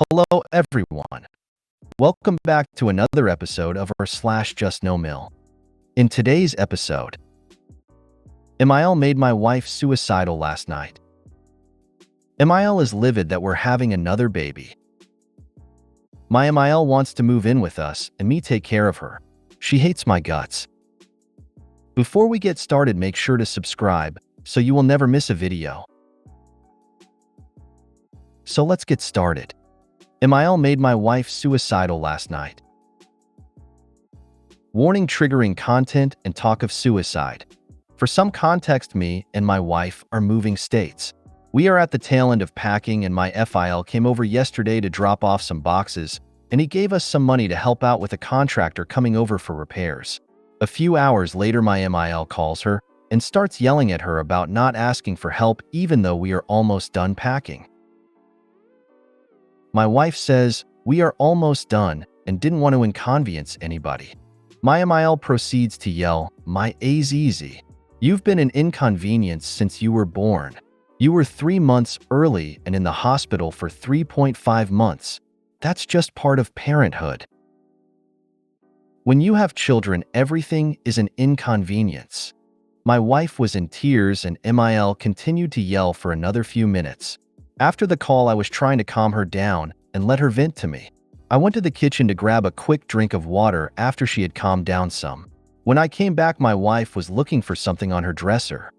Hello everyone. Welcome back to another episode of our /JustNoMil. In today's episode, MIL made my wife suicidal last night. MIL is livid that we're having another baby. My MIL wants to move in with us and me take care of her. She hates my guts. Before we get started, make sure to subscribe so you will never miss a video. So let's get started. MIL made my wife suicidal last night. Warning: triggering content and talk of suicide. For some context, me and my wife are moving states. We are at the tail end of packing and my FIL came over yesterday to drop off some boxes and he gave us some money to help out with a contractor coming over for repairs. A few hours later, my MIL calls her and starts yelling at her about not asking for help even though we are almost done packing. My wife says, "We are almost done," and didn't want to inconvenience anybody. My MIL proceeds to yell, "My Azizi, you've been an inconvenience since you were born. You were 3 months early and in the hospital for 3.5 months. That's just part of parenthood. When you have children, everything is an inconvenience." My wife was in tears and MIL continued to yell for another few minutes. After the call, I was trying to calm her down and let her vent to me. I went to the kitchen to grab a quick drink of water after she had calmed down some. When I came back, my wife was looking for something on her dresser.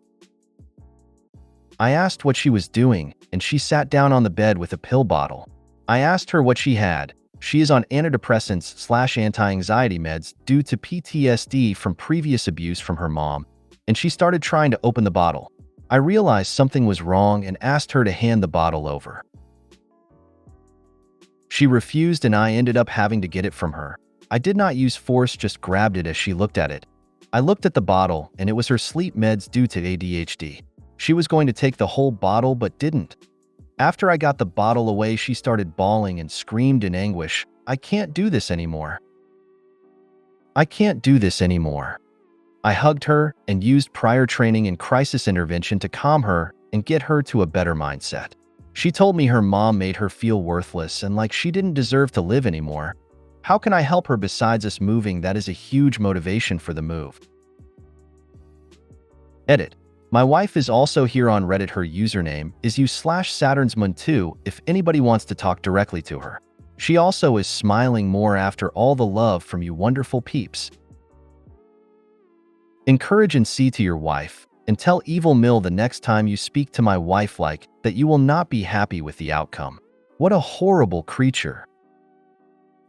I asked what she was doing, and she sat down on the bed with a pill bottle. I asked her what she had. She is on antidepressants/anti-anxiety meds due to PTSD from previous abuse from her mom, and she started trying to open the bottle. I realized something was wrong and asked her to hand the bottle over. She refused and I ended up having to get it from her. I did not use force, just grabbed it as she looked at it. I looked at the bottle and it was her sleep meds due to ADHD. She was going to take the whole bottle but didn't. After I got the bottle away, she started bawling and screamed in anguish, "I can't do this anymore. I can't do this anymore." I hugged her and used prior training in crisis intervention to calm her and get her to a better mindset. She told me her mom made her feel worthless and like she didn't deserve to live anymore. How can I help her besides us moving? That is a huge motivation for the move. Edit. My wife is also here on Reddit. Her username is u/SaturnsMoon2 if anybody wants to talk directly to her. She also is smiling more after all the love from you wonderful peeps. Encourage and see to your wife, and tell Evil Mill the next time you speak to my wife like that you will not be happy with the outcome. What a horrible creature.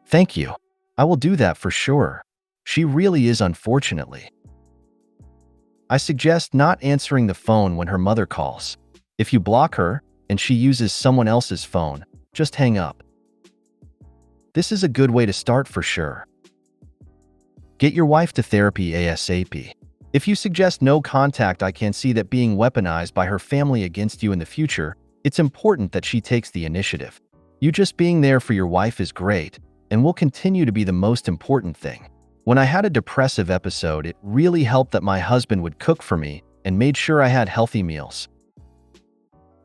Thank you. I will do that for sure. She really is, unfortunately. I suggest not answering the phone when her mother calls. If you block her and she uses someone else's phone, just hang up. This is a good way to start for sure. Get your wife to therapy ASAP. If you suggest no contact, I can see that being weaponized by her family against you in the future. It's important that she takes the initiative. You just being there for your wife is great and will continue to be the most important thing. When I had a depressive episode, it really helped that my husband would cook for me and made sure I had healthy meals.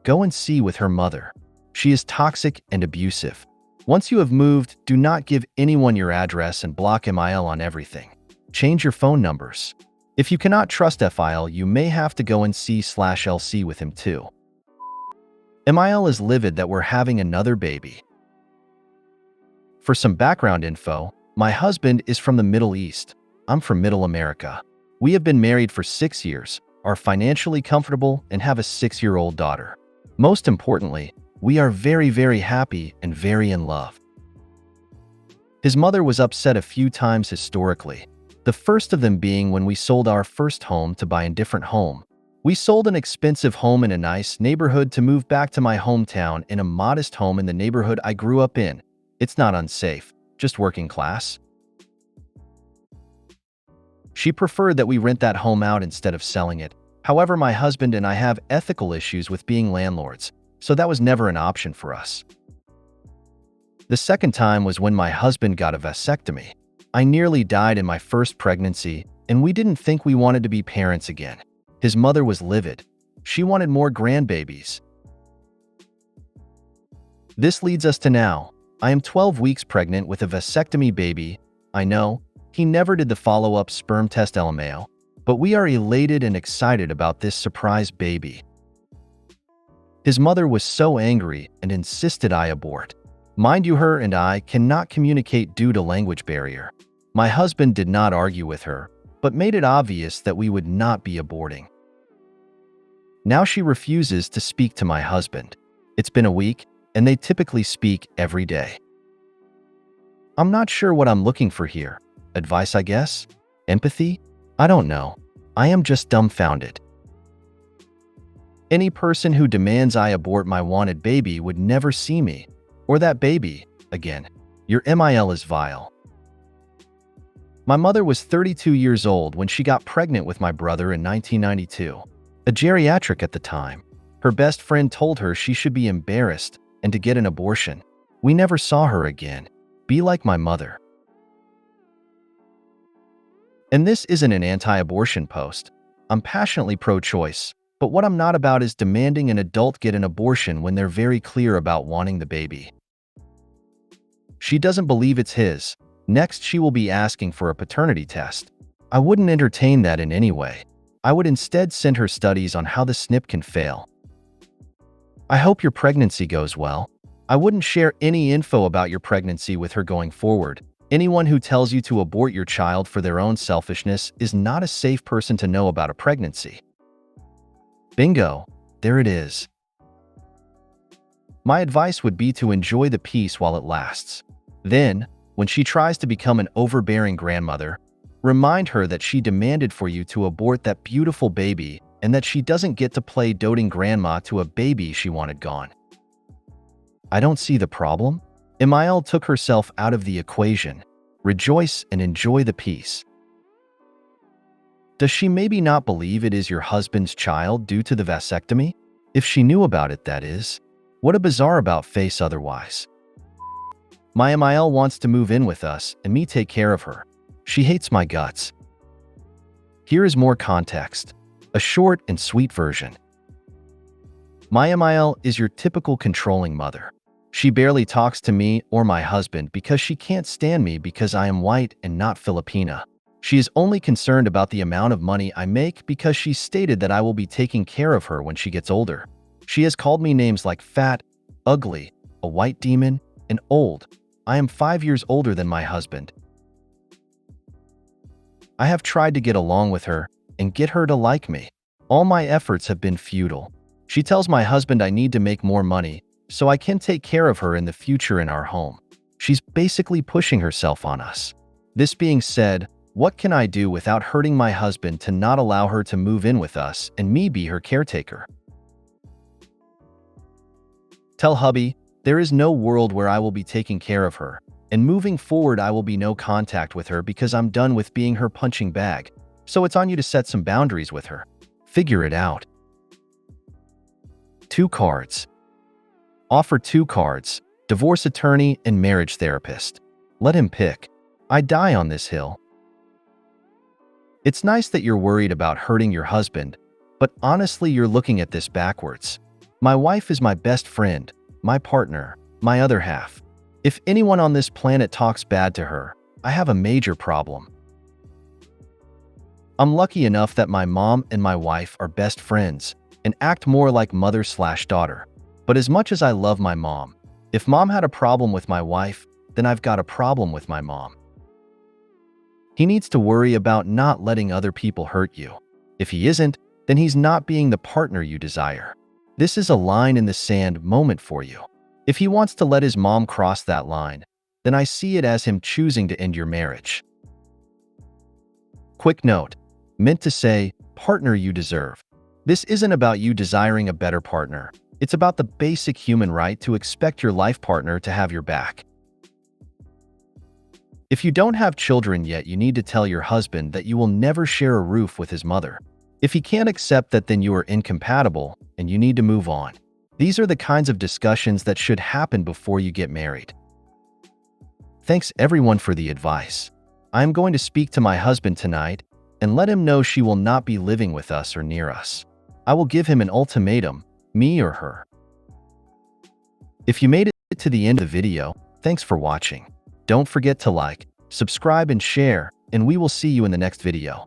Go and see with her mother. She is toxic and abusive. Once you have moved, do not give anyone your address and block MIL on everything. Change your phone numbers. If you cannot trust FIL, you may have to go and see/LC with him too. MIL is livid that we're having another baby. For some background info, my husband is from the Middle East. I'm from Middle America. We have been married for 6 years, are financially comfortable, and have a 6-year-old daughter. Most importantly, we are very, very happy and very in love. His mother was upset a few times historically. The first of them being when we sold our first home to buy a different home. We sold an expensive home in a nice neighborhood to move back to my hometown in a modest home in the neighborhood I grew up in. It's not unsafe, just working class. She preferred that we rent that home out instead of selling it. However, my husband and I have ethical issues with being landlords, so that was never an option for us. The second time was when my husband got a vasectomy. I nearly died in my first pregnancy, and we didn't think we wanted to be parents again. His mother was livid. She wanted more grandbabies. This leads us to now. I am 12 weeks pregnant with a vasectomy baby. I know, he never did the follow-up sperm test LMAO, but we are elated and excited about this surprise baby. His mother was so angry and insisted I abort. Mind you, her and I cannot communicate due to language barrier. My husband did not argue with her, but made it obvious that we would not be aborting. Now she refuses to speak to my husband. It's been a week, and they typically speak every day. I'm not sure what I'm looking for here. Advice, I guess? Empathy? I don't know. I am just dumbfounded. Any person who demands I abort my wanted baby would never see me, or that baby, again. Your MIL is vile. My mother was 32 years old when she got pregnant with my brother in 1992, a geriatric at the time. Her best friend told her she should be embarrassed and to get an abortion. We never saw her again. Be like my mother. And this isn't an anti-abortion post. I'm passionately pro-choice, but what I'm not about is demanding an adult get an abortion when they're very clear about wanting the baby. She doesn't believe it's his. Next, she will be asking for a paternity test. I wouldn't entertain that in any way. I would instead send her studies on how the SNP can fail. I hope your pregnancy goes well. I wouldn't share any info about your pregnancy with her going forward. Anyone who tells you to abort your child for their own selfishness is not a safe person to know about a pregnancy. Bingo, there it is. My advice would be to enjoy the peace while it lasts. Then, when she tries to become an overbearing grandmother, remind her that she demanded for you to abort that beautiful baby and that she doesn't get to play doting grandma to a baby she wanted gone. I don't see the problem. Emile took herself out of the equation. Rejoice and enjoy the peace. Does she maybe not believe it is your husband's child due to the vasectomy? If she knew about it, that is. What a bizarre about face otherwise. My Emile wants to move in with us and me take care of her. She hates my guts. Here is more context. A short and sweet version. My Emile is your typical controlling mother. She barely talks to me or my husband because she can't stand me because I am white and not Filipina. She is only concerned about the amount of money I make because she stated that I will be taking care of her when she gets older. She has called me names like fat, ugly, a white demon, and old. I am 5 years older than my husband. I have tried to get along with her and get her to like me. All my efforts have been futile. She tells my husband I need to make more money so I can take care of her in the future in our home. She's basically pushing herself on us. This being said, what can I do without hurting my husband to not allow her to move in with us and me be her caretaker? Tell hubby, there is no world where I will be taking care of her, and moving forward I will be no contact with her because I'm done with being her punching bag. So it's on you to set some boundaries with her. Figure it out. 2 cards. Offer 2 cards, divorce attorney and marriage therapist. Let him pick. I die on this hill. It's nice that you're worried about hurting your husband, but honestly you're looking at this backwards. My wife is my best friend, my partner, my other half. If anyone on this planet talks bad to her, I have a major problem. I'm lucky enough that my mom and my wife are best friends and act more like mother/daughter. But as much as I love my mom, if mom had a problem with my wife, then I've got a problem with my mom. He needs to worry about not letting other people hurt you. If he isn't, then he's not being the partner you desire. This is a line in the sand moment for you. If he wants to let his mom cross that line, then I see it as him choosing to end your marriage. Quick note, meant to say, partner you deserve. This isn't about you desiring a better partner. It's about the basic human right to expect your life partner to have your back. If you don't have children yet, you need to tell your husband that you will never share a roof with his mother. If he can't accept that, then you are incompatible and you need to move on. These are the kinds of discussions that should happen before you get married. Thanks everyone for the advice. I am going to speak to my husband tonight and let him know she will not be living with us or near us. I will give him an ultimatum, me or her. If you made it to the end of the video, Thanks for watching. Don't forget to like, subscribe, and share, and we will see you in the next video.